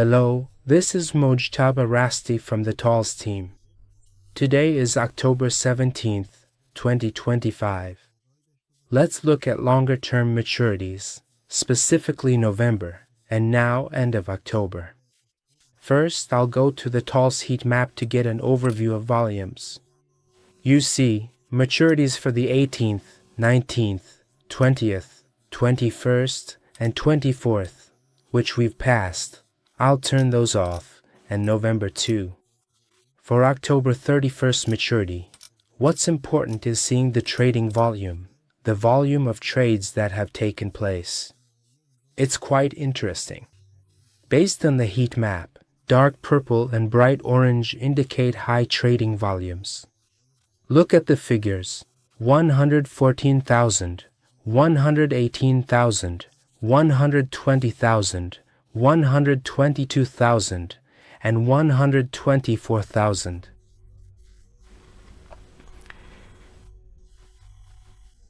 Hello, this is Mojtaba Rasti from the Thales team. Today is October 17th, 2025. Let's look at longer-term maturities, specifically November, and now end of October. First, I'll go to the Thales heat map to get an overview of volumes. You see, maturities for the 18th, 19th, 20th, 21st, and 24th, which we've passed. I'll turn those off, and November too. For October 31st maturity, what's important is seeing the trading volume, the volume of trades that have taken place. It's quite interesting. Based on the heat map, dark purple and bright orange indicate high trading volumes. Look at the figures: 114,000, 118,000, 120,000, 122,000, and 124,000.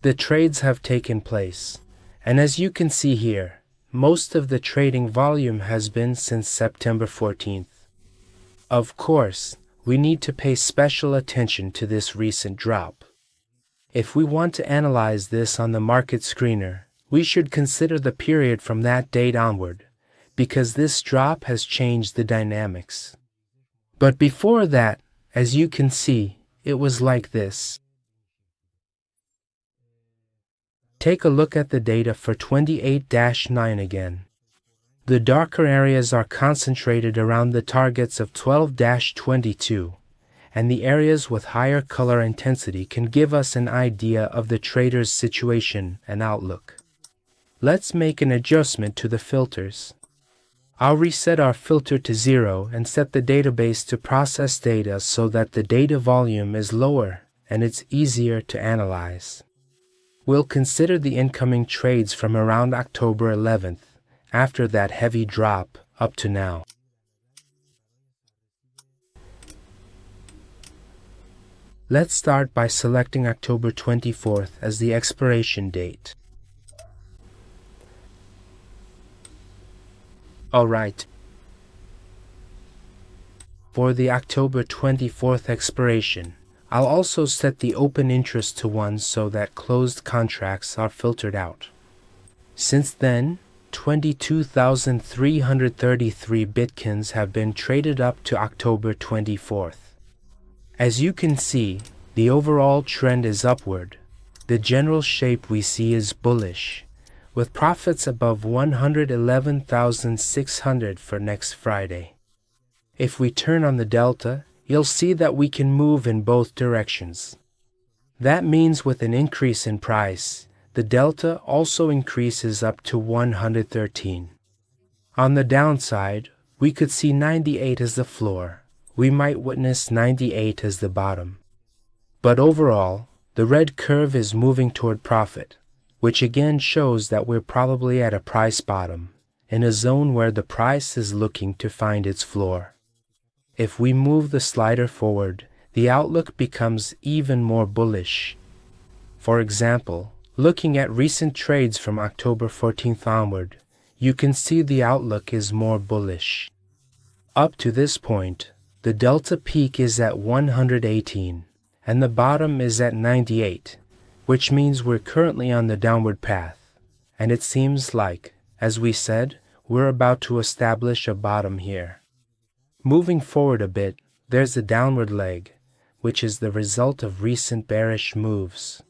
The trades have taken place, and as you can see here, most of the trading volume has been since September 14th. Of course, we need to pay special attention to this recent drop. If we want to analyze this on the market screener, we should consider the period from that date onward, because this drop has changed the dynamics. But before that, as you can see, it was like this. Take a look at the data for 28-9 again. The darker areas are concentrated around the targets of 12-22, and the areas with higher color intensity can give us an idea of the trader's situation and outlook. Let's make an adjustment to the filters. I'll reset our filter to 0 and set the database to process data so that the data volume is lower and it's easier to analyze. We'll consider the incoming trades from around October 11th, after that heavy drop up to now. Let's start by selecting October 24th as the expiration date. Alright. For the October 24th expiration, I'll also set the open interest to 1 so that closed contracts are filtered out. Since then, 22,333 Bitcoins have been traded up to October 24th. As you can see, the overall trend is upward. The general shape we see is bullish, with profits above 111,600 for next Friday. If we turn on the delta, you'll see that we can move in both directions. That means with an increase in price, the delta also increases up to 113. On the downside, we could see 98 as the floor. We might witness 98 as the bottom. But overall, the red curve is moving toward profit, which again shows that we're probably at a price bottom, in a zone where the price is looking to find its floor. If we move the slider forward, the outlook becomes even more bullish. For example, looking at recent trades from October 14th onward, you can see the outlook is more bullish. Up to this point, the delta peak is at 118, and the bottom is at 98, which means we're currently on the downward path, and it seems like, as we said, we're about to establish a bottom here. Moving forward a bit, there's a downward leg, which is the result of recent bearish moves.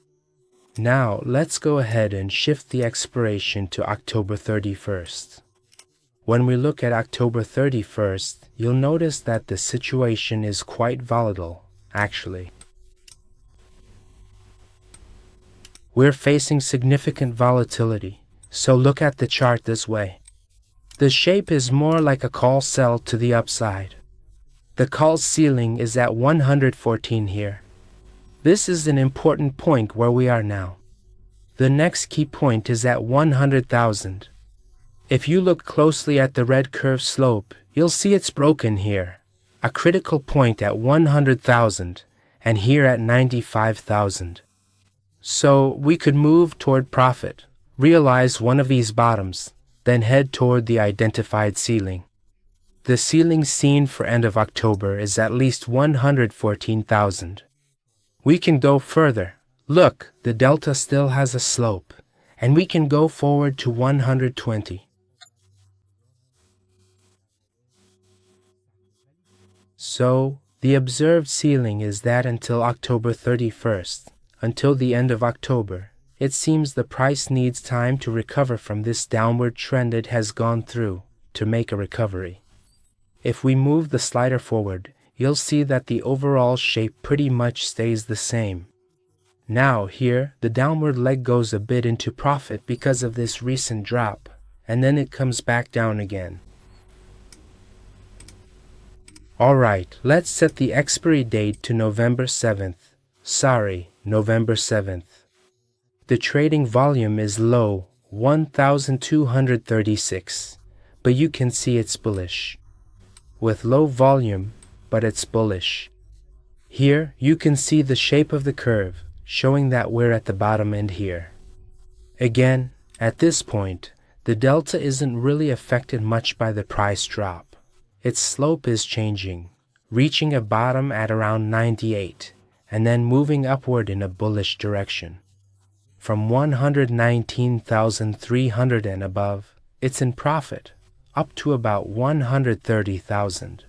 Now, let's go ahead and shift the expiration to October 31st. When we look at October 31st, you'll notice that the situation is quite volatile, actually. We're facing significant volatility, so look at the chart this way. The shape is more like a call sell to the upside. The call ceiling is at 114 here. This is an important point where we are now. The next key point is at 100,000. If you look closely at the red curve slope, you'll see it's broken here, a critical point at 100,000, and here at 95,000. So we could move toward profit, realize one of these bottoms, then head toward the identified ceiling. The ceiling seen for end of October is at least 114,000. We can go further. Look, the delta still has a slope, and we can go forward to 120. So, the observed ceiling is that until October 31st, until the end of October, it seems the price needs time to recover from this downward trend it has gone through to make a recovery. If we move the slider forward, you'll see that the overall shape pretty much stays the same. Now here, the downward leg goes a bit into profit because of this recent drop, and then it comes back down again. Alright, let's set the expiry date to November 7th. Sorry, November 7th. The trading volume is low, 1,236, but you can see it's bullish. With low volume, but it's bullish. Here, you can see the shape of the curve, showing that we're at the bottom end here. Again, at this point, the delta isn't really affected much by the price drop. Its slope is changing, reaching a bottom at around 98, and then moving upward in a bullish direction. From 119,300 and above, it's in profit, up to about 130,000.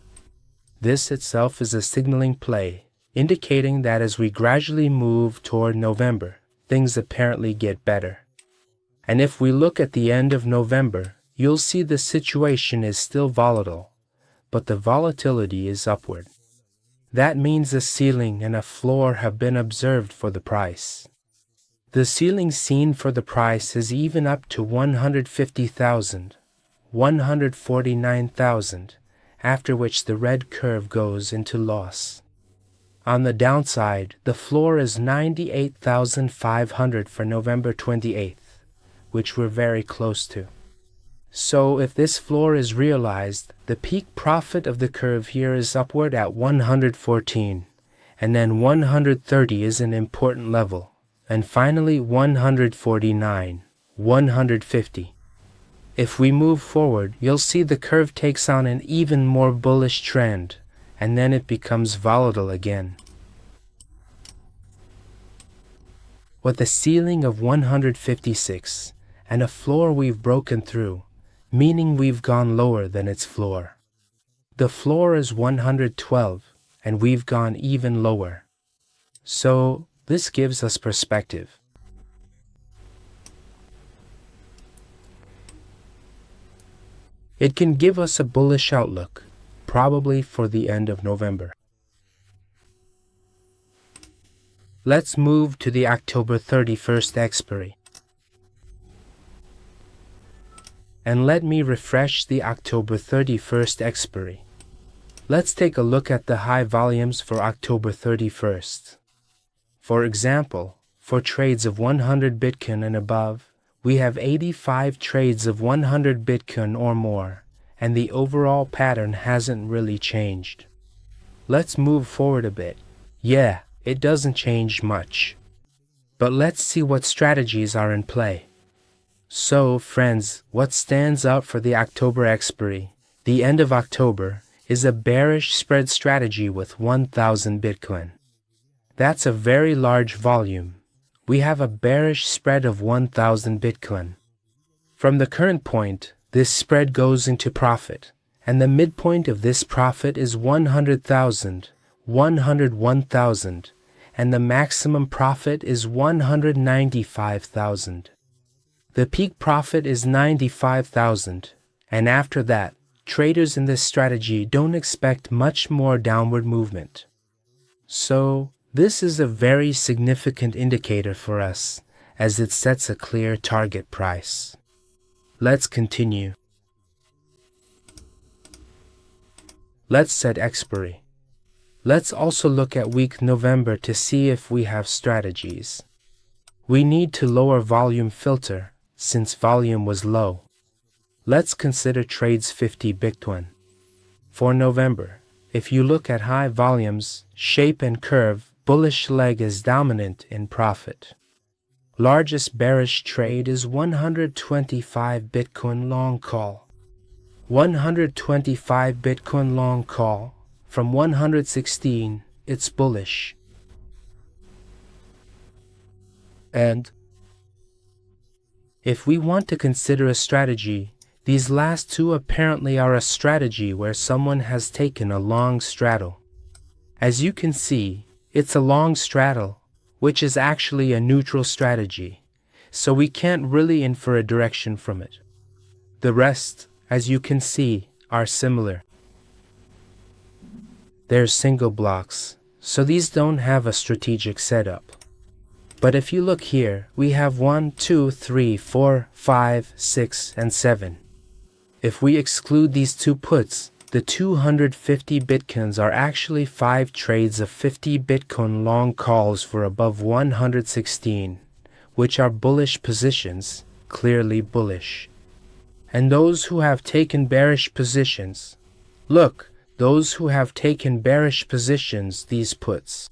This itself is a signaling play, indicating that as we gradually move toward November, things apparently get better. And if we look at the end of November, you'll see the situation is still volatile, but the volatility is upward. That means a ceiling and a floor have been observed for the price. The ceiling seen for the price is even up to 150,000, 149,000, after which the red curve goes into loss. On the downside, the floor is 98,500 for November 28th, which we're very close to. So if this floor is realized, the peak profit of the curve here is upward at 114, and then 130 is an important level, and finally 149, 150. If we move forward, you'll see the curve takes on an even more bullish trend, and then it becomes volatile again. With a ceiling of 156 and a floor we've broken through, meaning we've gone lower than its floor. The floor is 112, and we've gone even lower. So this gives us perspective. It can give us a bullish outlook, probably for the end of November. Let's move to the October 31st expiry. And let me refresh the October 31st expiry. Let's take a look at the high volumes for October 31st. For example, for trades of 100 Bitcoin and above, we have 85 trades of 100 Bitcoin or more, and the overall pattern hasn't really changed. Let's move forward a bit. Yeah, it doesn't change much. But let's see what strategies are in play. So, friends, what stands out for the October expiry, the end of October, is a bearish spread strategy with 1,000 Bitcoin. That's a very large volume. We have a bearish spread of 1,000 Bitcoin. From the current point, this spread goes into profit, and the midpoint of this profit is 100,000, 101,000, and the maximum profit is 195,000. The peak profit is 95,000, and after that, traders in this strategy don't expect much more downward movement. So, this is a very significant indicator for us, as it sets a clear target price. Let's continue. Let's set expiry. Let's also look at week November to see if we have strategies. We need to lower volume filter, since volume was low. Let's consider trades 50 Bitcoin. For November, if you look at high volumes, shape and curve, bullish leg is dominant in profit. Largest bearish trade is 125 Bitcoin long call. 125 Bitcoin long call from 116, it's bullish. And if we want to consider a strategy, these last two apparently are a strategy where someone has taken a long straddle. As you can see, it's a long straddle, which is actually a neutral strategy, so we can't really infer a direction from it. The rest, as you can see, are similar. They're single blocks, so these don't have a strategic setup. But if you look here, we have 1, 2, 3, 4, 5, 6, and 7. If we exclude these two puts, the 250 Bitcoins are actually 5 trades of 50 Bitcoin long calls for above 116, which are bullish positions, clearly bullish. And those who have taken bearish positions, look, those who have taken bearish positions, these puts.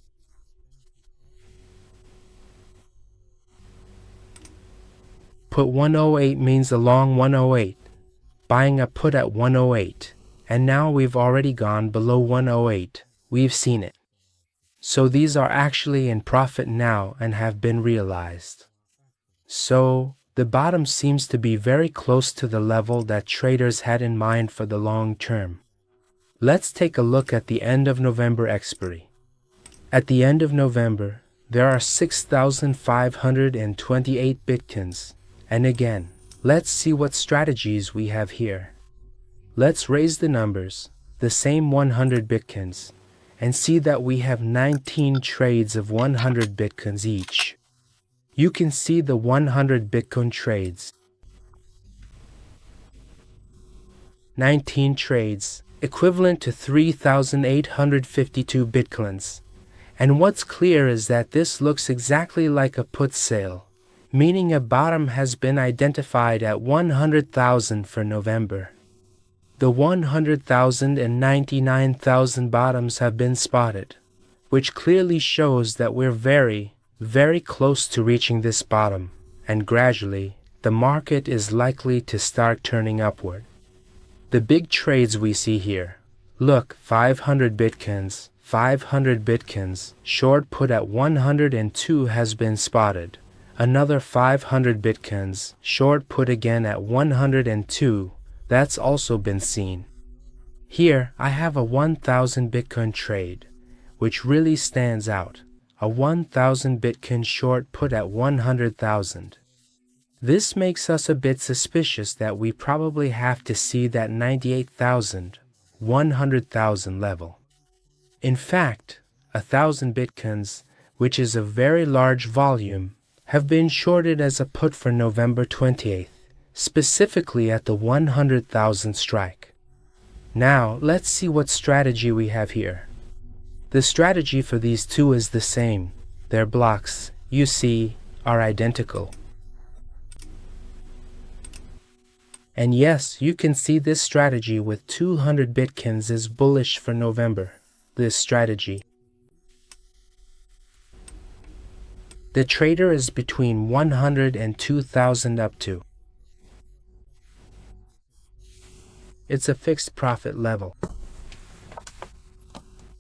Put 108 means a long 108, buying a put at 108, and now we've already gone below 108, we've seen it. So these are actually in profit now and have been realized. So the bottom seems to be very close to the level that traders had in mind for the long term. Let's take a look at the end of November expiry. At the end of November, there are 6,528 Bitcoins. And again, let's see what strategies we have here. Let's raise the numbers, the same 100 Bitcoins, and see that we have 19 trades of 100 Bitcoins each. You can see the 100 Bitcoin trades. 19 trades, equivalent to 3,852 Bitcoins. And what's clear is that this looks exactly like a put sale, meaning a bottom has been identified at 100,000 for November. The 100,000 and 99,000 bottoms have been spotted, which clearly shows that we're very, very close to reaching this bottom, and gradually, the market is likely to start turning upward. The big trades we see here, look, 500 Bitcoins, 500 Bitcoins, short put at 102 has been spotted. Another 500 Bitcoins, short put again at 102, that's also been seen. Here I have a 1,000 Bitcoin trade, which really stands out, a 1,000 Bitcoin short put at 100,000. This makes us a bit suspicious that we probably have to see that 98,000, 100,000 level. In fact, 1,000 Bitcoins, which is a very large volume, have been shorted as a put for November 28th, specifically at the 100,000 strike. Now, let's see what strategy we have here. The strategy for these two is the same. Their blocks, you see, are identical. And yes, you can see this strategy with 200 Bitcoins is bullish for November. This strategy. The trader is between 100 and 2,000 up to. It's a fixed profit level.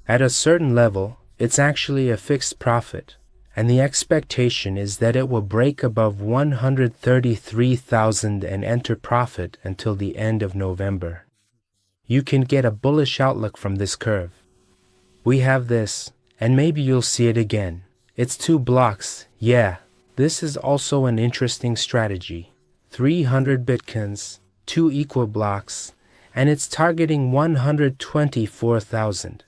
At a certain level, it's actually a fixed profit, and the expectation is that it will break above 133,000 and enter profit until the end of November. You can get a bullish outlook from this curve. We have this, and maybe you'll see it again. It's 2 blocks. Yeah, this is also an interesting strategy. 300 Bitcoins, 2 equal blocks, and it's targeting 124,000.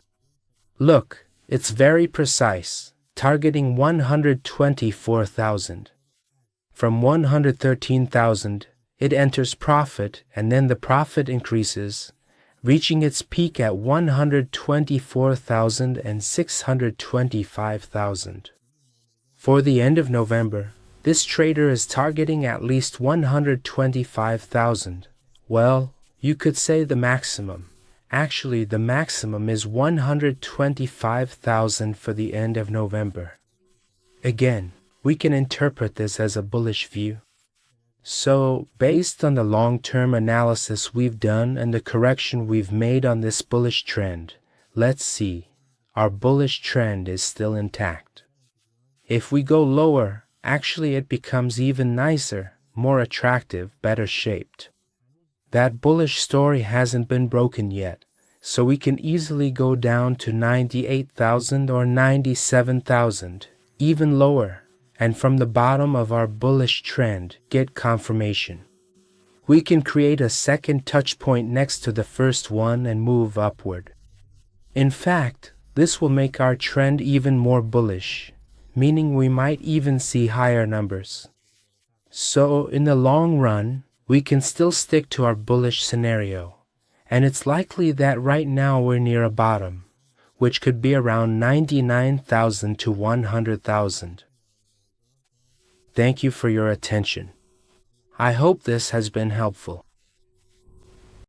Look, it's very precise, targeting 124,000. From 113,000, it enters profit, and then the profit increases, reaching its peak at 124,000 and 625,000. For the end of November, this trader is targeting at least 125,000. Well, you could say the maximum. Actually, the maximum is 125,000 for the end of November. Again, we can interpret this as a bullish view. So, based on the long-term analysis we've done and the correction we've made on this bullish trend, let's see. Our bullish trend is still intact. If we go lower, actually it becomes even nicer, more attractive, better shaped. That bullish story hasn't been broken yet, so we can easily go down to 98,000 or 97,000, even lower, and from the bottom of our bullish trend get confirmation. We can create a second touch point next to the first one and move upward. In fact, this will make our trend even more bullish, meaning we might even see higher numbers. So, in the long run, we can still stick to our bullish scenario, and it's likely that right now we're near a bottom, which could be around 99,000 to 100,000. Thank you for your attention. I hope this has been helpful.